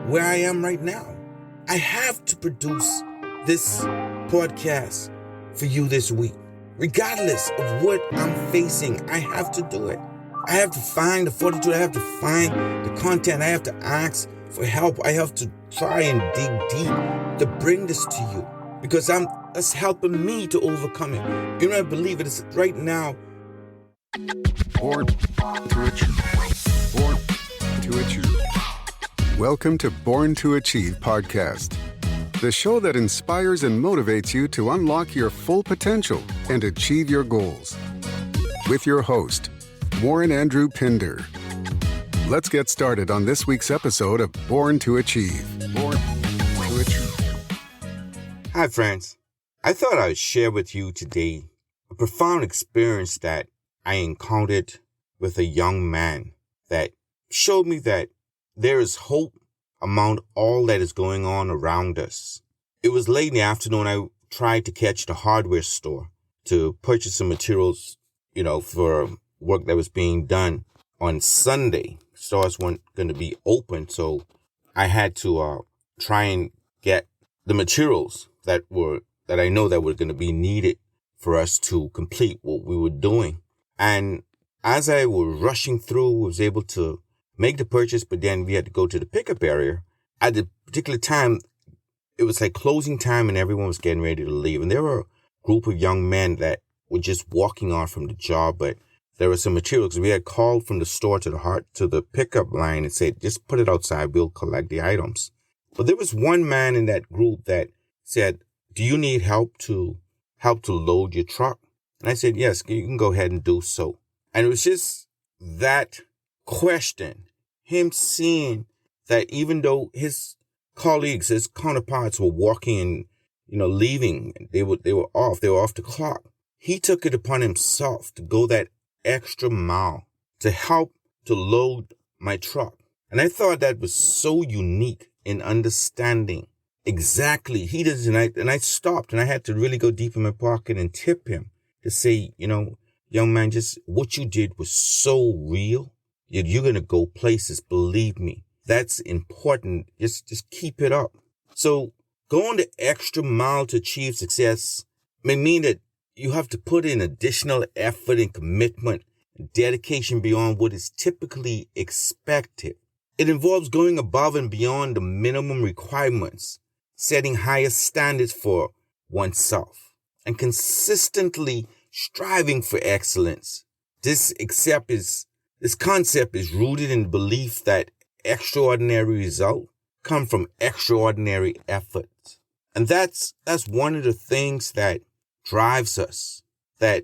where I am right now. I have to produce this podcast for you this week. Regardless of what I'm facing, I have to do it. I have to find the fortitude. I have to find the content. I have to ask for help. I have to try and dig deep to bring this to you because that's helping me to overcome it. You know, I believe it is right now. Born to Achieve. Born to Achieve. Welcome to Born to Achieve podcast, the show that inspires and motivates you to unlock your full potential and achieve your goals. With your host, Warren Andrew Pinder. Let's get started on this week's episode of Born to Achieve. Born to Achieve. Hi, friends. I thought I would share with you today a profound experience that I encountered with a young man that showed me that there is hope among all that is going on around us. It was late in the afternoon. I tried to catch the hardware store to purchase some materials, for work that was being done on Sunday. Stores weren't going to be open, so I had to try and get the materials that I know that were going to be needed for us to complete what we were doing. And as I was rushing through, was able to make the purchase, but then we had to go to the pickup area. At the particular time, it was like closing time and everyone was getting ready to leave. And there were a group of young men that were just walking on from the job, but there were some materials. We had called from the store to the pickup line and said, just put it outside. We'll collect the items. But there was one man in that group that said, do you need help to load your truck? And I said, yes, you can go ahead and do so. And it was just that question, him seeing that even though his colleagues, his counterparts were walking and, leaving, they were off the clock. He took it upon himself to go that extra mile to help to load my truck. And I thought that was so unique in understanding exactly he does. And I stopped and I had to really go deep in my pocket and tip him to say, young man, just what you did was so real. You're going to go places. Believe me, that's important. Just keep it up. So going the extra mile to achieve success may mean that you have to put in additional effort and commitment and dedication beyond what is typically expected. It involves going above and beyond the minimum requirements, setting higher standards for oneself, and consistently striving for excellence. This concept is rooted in the belief that extraordinary results come from extraordinary efforts. And that's one of the things that drives us, that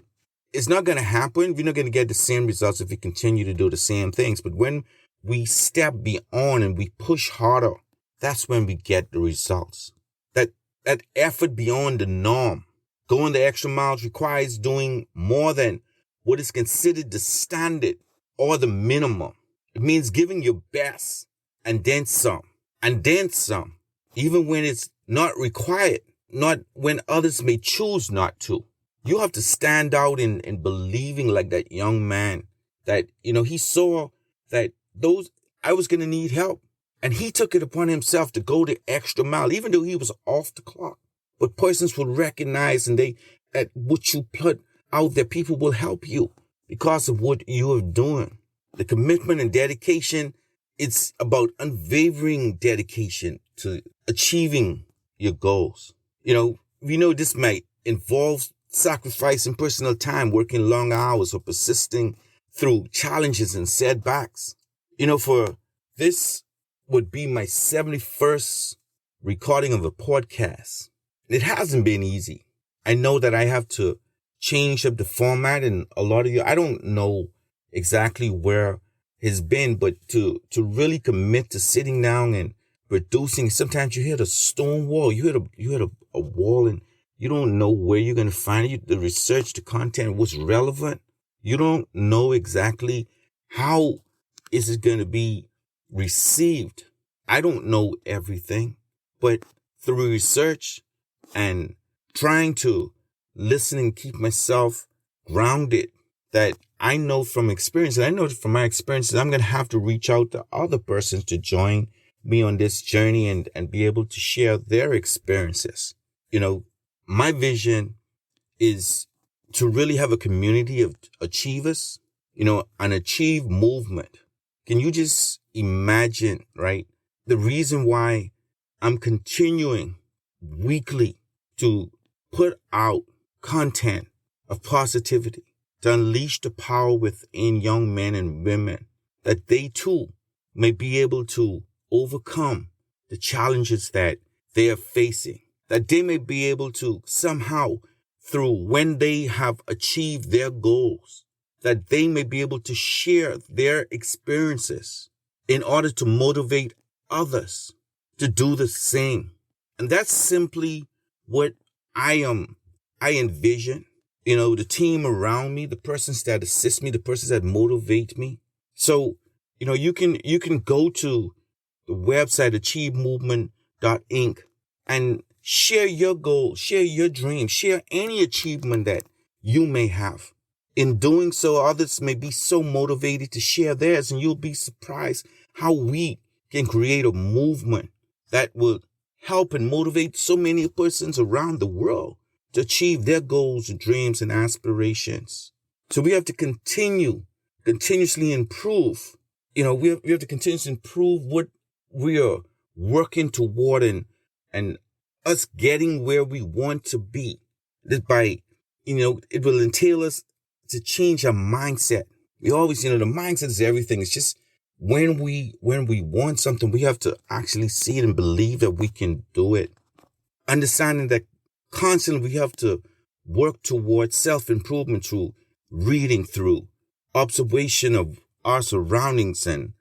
it's not going to happen. We're not going to get the same results if we continue to do the same things. But when we step beyond and we push harder, that's when we get the results. That effort beyond the norm, going the extra miles, requires doing more than what is considered the standard or the minimum. It means giving your best and then some, even when it's not required, not when others may choose not to. You have to stand out in believing like that young man that, he saw that I was going to need help. And he took it upon himself to go the extra mile, even though he was off the clock. But persons will recognize that what you put out there, people will help you because of what you are doing. The commitment and dedication, it's about unwavering dedication to achieving your goals. We know this might involve sacrificing personal time, working long hours, or persisting through challenges and setbacks. For this would be my 71st recording of a podcast. It hasn't been easy. I know that I have to change up the format, and a lot of you, I don't know exactly where it's been, but to really commit to sitting down and producing. Sometimes you hit a stone wall, you hit a wall, and you don't know where you're going to find it. The research, the content, what's relevant. You don't know exactly how is it going to be received. I don't know everything, but through research and trying to listen and keep myself grounded, that I know from experience, and I know from my experiences, I'm going to have to reach out to other persons to join me on this journey and be able to share their experiences. My vision is to really have a community of achievers, an achieve movement. Can you just imagine, right? The reason why I'm continuing weekly to put out content of positivity, to unleash the power within young men and women, that they too may be able to overcome the challenges that they are facing, that they may be able to somehow, through when they have achieved their goals, that they may be able to share their experiences in order to motivate others to do the same. And that's simply what I envision. The team around me, the persons that assist me, the persons that motivate me. So, you can go to the website achievemovement.inc and share your goals, share your dreams, share any achievement that you may have. In doing so, others may be so motivated to share theirs, and you'll be surprised how we can create a movement that will help and motivate so many persons around the world to achieve their goals and dreams and aspirations. So we have to continuously improve. We have to continuously improve what we are working toward and us getting where we want to be. That by, it will entail us to change our mindset. We always, the mindset is everything. It's just when we want something, we have to actually see it and believe that we can do it. Understanding that constantly we have to work towards self-improvement through reading, through observation of our surroundings and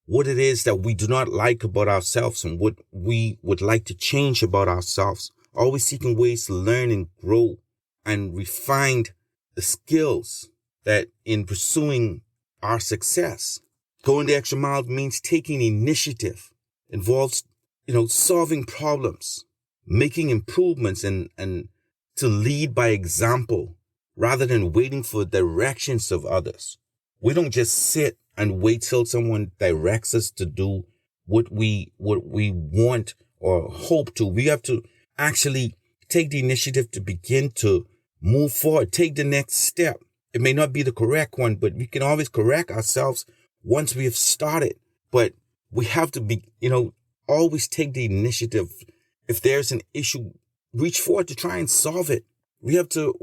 what it is that we do not like about ourselves and what we would like to change about ourselves. Always seeking ways to learn and grow and refine the skills that in pursuing our success. Going the extra mile means taking initiative, involves, solving problems, making improvements and to lead by example rather than waiting for directions of others. We don't just sit and wait till someone directs us to do what we want or hope to. We have to actually take the initiative to begin to move forward, take the next step. It may not be the correct one, but we can always correct ourselves once we have started. But we have to be, always take the initiative. If there's an issue, reach forward to try and solve it. We have to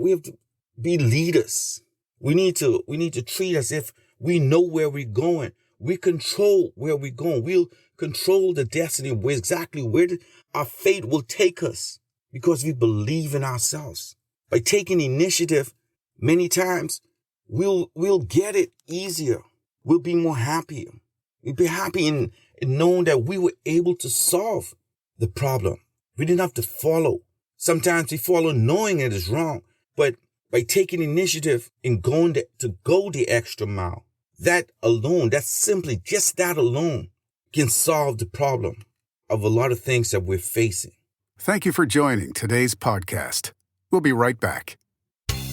be leaders. We need to treat as if we know where we're going. We control where we're going. We'll control the destiny of exactly where our fate will take us because we believe in ourselves. By taking initiative, many times we'll get it easier. We'll be more happier. We'll be happy in knowing that we were able to solve the problem. We didn't have to follow. Sometimes we follow knowing it is wrong, but by taking initiative and going to go the extra mile, that alone, just that alone can solve the problem of a lot of things that we're facing. Thank you for joining today's podcast. We'll be right back.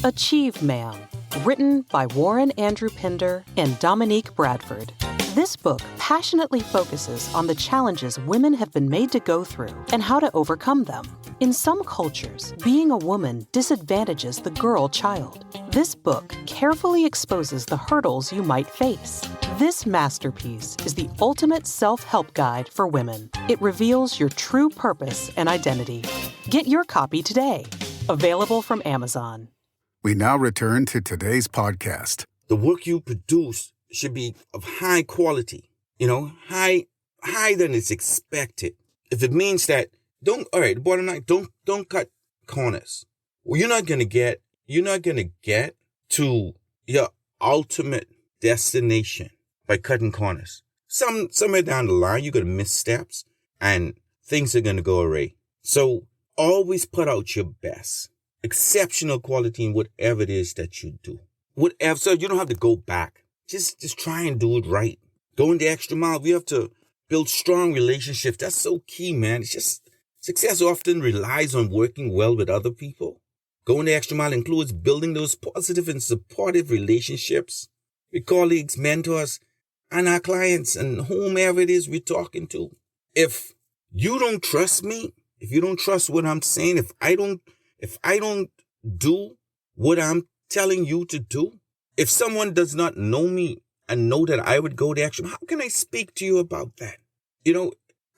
Achieve Man, written by Warren Andrew Pinder and Dominique Bradford. This book passionately focuses on the challenges women have been made to go through and how to overcome them. In some cultures, being a woman disadvantages the girl child. This book carefully exposes the hurdles you might face. This masterpiece is the ultimate self-help guide for women. It reveals your true purpose and identity. Get your copy today. Available from Amazon. We now return to today's podcast. The work you produce should be of high quality, higher than is expected. If it means that, the bottom line, don't cut corners. Well, you're not going to get to your ultimate destination by cutting corners. Somewhere down the line, you're going to miss steps and things are going to go awry. So always put out your best, exceptional quality in whatever it is that you do. So you don't have to go back. Just try and do it right. Going the extra mile. We have to build strong relationships. That's so key, man. It's just success often relies on working well with other people. Going the extra mile includes building those positive and supportive relationships with colleagues, mentors, and our clients and whomever it is we're talking to. if you don't trust me, if you don't trust what I'm saying, if I don't do what I'm telling you to do, if someone does not know me and know that I would go the extra, how can I speak to you about that?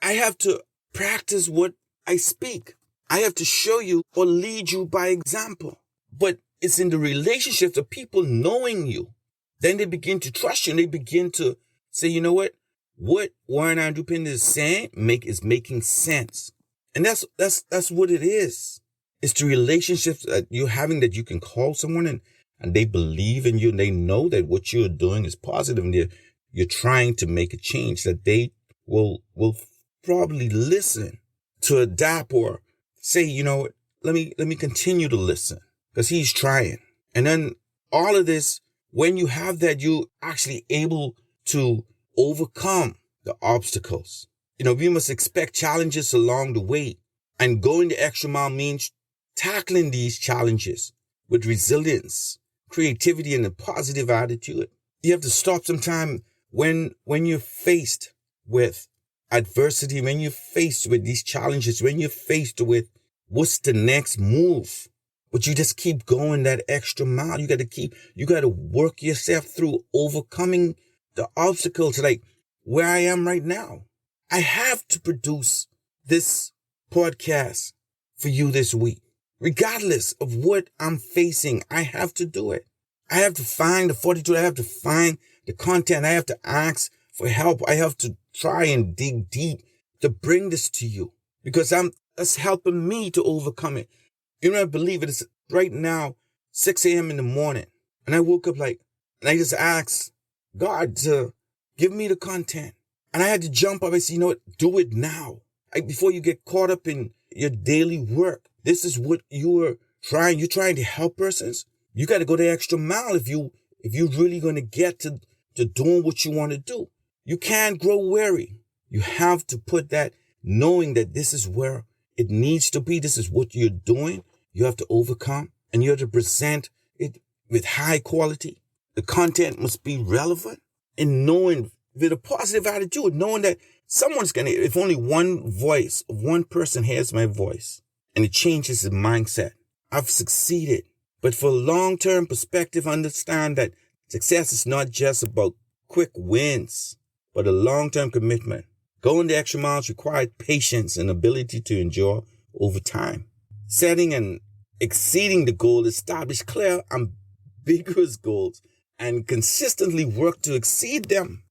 I have to practice what I speak. I have to show you or lead you by example. But it's in the relationships of people knowing you. Then they begin to trust you and they begin to say, you know what? What Warren Andrew Pinder is saying is making sense. And that's what it is. It's the relationships that you're having that you can call someone and they believe in you and they know that what you're doing is positive and you're trying to make a change, that they will probably listen to adapt or say, you know what, let me continue to listen because he's trying. And then all of this, when you have that, you're actually able to overcome the obstacles. We must expect challenges along the way, and going the extra mile means tackling these challenges with resilience, creativity, and a positive attitude. You have to stop sometime when you're faced with adversity, when you're faced with these challenges, when you're faced with what's the next move. But you just keep going that extra mile. You got to work yourself through overcoming the obstacles, like where I am right now. I have to produce this podcast for you this week. Regardless of what I'm facing, I have to do it. I have to find the fortitude. I have to find the content. I have to ask for help. I have to try and dig deep to bring this to you because that's helping me to overcome it. I believe it is right now, 6 a.m. in the morning. And I woke up and I just asked God to give me the content. And I had to jump up and say, you know what, do it now. Before you get caught up in your daily work. This is what you're trying to help persons. You got to go the extra mile if you're really going to get to doing what you want to do. You can't grow weary. You have to put that knowing that this is where it needs to be. This is what you're doing. You have to overcome and you have to present it with high quality. The content must be relevant and knowing with a positive attitude, knowing that someone's going to, if only one voice of one person hears my voice and it changes his mindset, I've succeeded. But for a long-term perspective, understand that success is not just about quick wins, but a long-term commitment. Going the extra miles requires patience and ability to endure over time. Setting and exceeding the goal, establish clear, ambiguous goals, and consistently work to exceed them.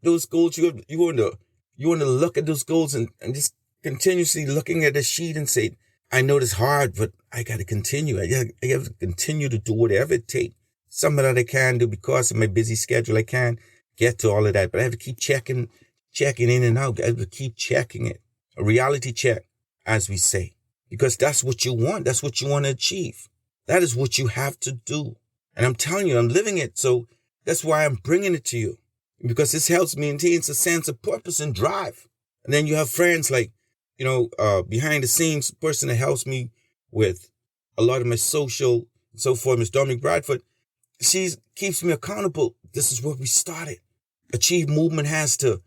Those goals, you want to look at those goals and just continuously looking at the sheet and say, I know it's hard, but I got to continue. I got to continue to do whatever it takes. Something that I can do because of my busy schedule. I can't get to all of that, but I have to keep checking in and out. I have to keep checking it. A reality check, as we say, because that's what you want. That's what you want to achieve. That is what you have to do. And I'm telling you, I'm living it. So that's why I'm bringing it to you, because this helps maintain a sense of purpose and drive. And then you have friends like, behind the scenes person that helps me with a lot of my social and so forth, Miss Dominique Bradford. She keeps me accountable. This is where we started. Achieve Movement has to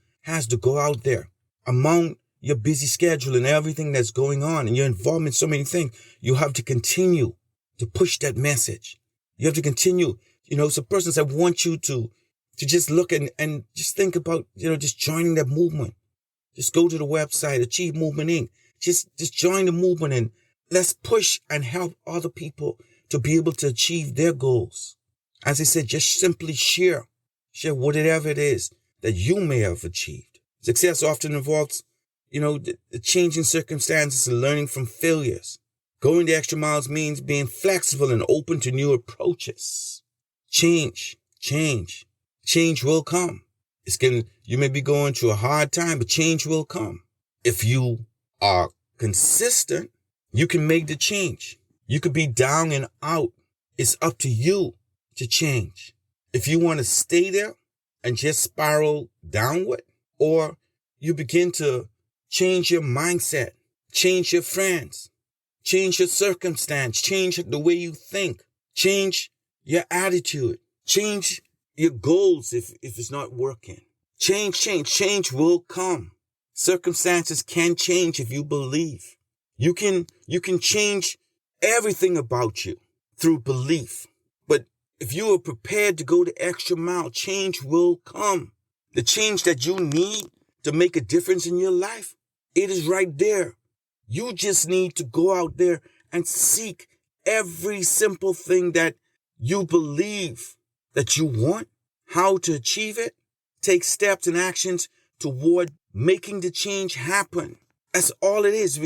go out there among your busy schedule and everything that's going on and your involvement in so many things. You have to continue to push that message. You have to continue, some persons that want you to just look and just think about, just joining that movement. Just go to the website, Achieve Movement Inc. Just join the movement and let's push and help other people to be able to achieve their goals. As I said, just simply share whatever it is that you may have achieved. Success often involves, the changing circumstances and learning from failures. Going the extra miles means being flexible and open to new approaches. Change will come. You may be going through a hard time, but change will come. If you are consistent, you can make the change. You could be down and out. It's up to you to change. If you want to stay there and just spiral downward, or you begin to change your mindset, change your friends, change your circumstance, change the way you think, change your attitude, change your goals if it's not working. Change will come. Circumstances can change if you believe. You can change everything about you through belief. But if you are prepared to go the extra mile, change will come. The change that you need to make a difference in your life, it is right there. You just need to go out there and seek every simple thing that you believe that you want, how to achieve it, take steps and actions toward making the change happen. That's all it is.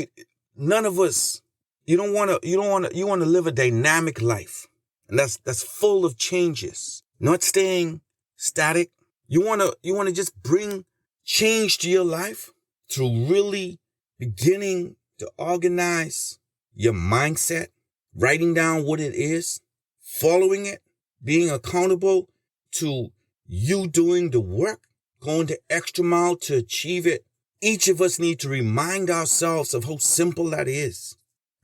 None of us, you want to live a dynamic life. And that's full of changes, not staying static. You want to just bring change to your life through really beginning to organize your mindset, writing down what it is, following it, being accountable to you doing the work, going the extra mile to achieve it. Each of us need to remind ourselves of how simple that is.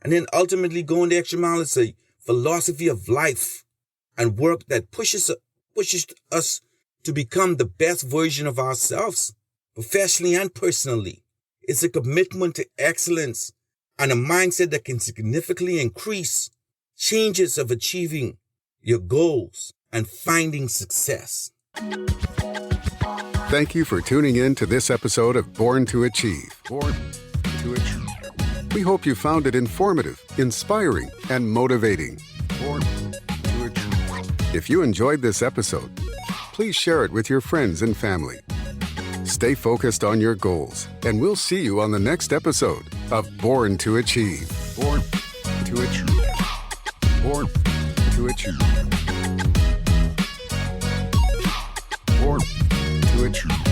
And then ultimately going the extra mile is a philosophy of life and work that pushes us to become the best version of ourselves, professionally and personally. It's a commitment to excellence and a mindset that can significantly increase chances of achieving your goals and finding success. Thank you for tuning in to this episode of Born to Achieve. Born to Achieve. We hope you found it informative, inspiring, and motivating. Born to Achieve. If you enjoyed this episode, please share it with your friends and family. Stay focused on your goals, and we'll see you on the next episode of Born to Achieve. Born to Achieve. Born to Achieve. Born to Achieve.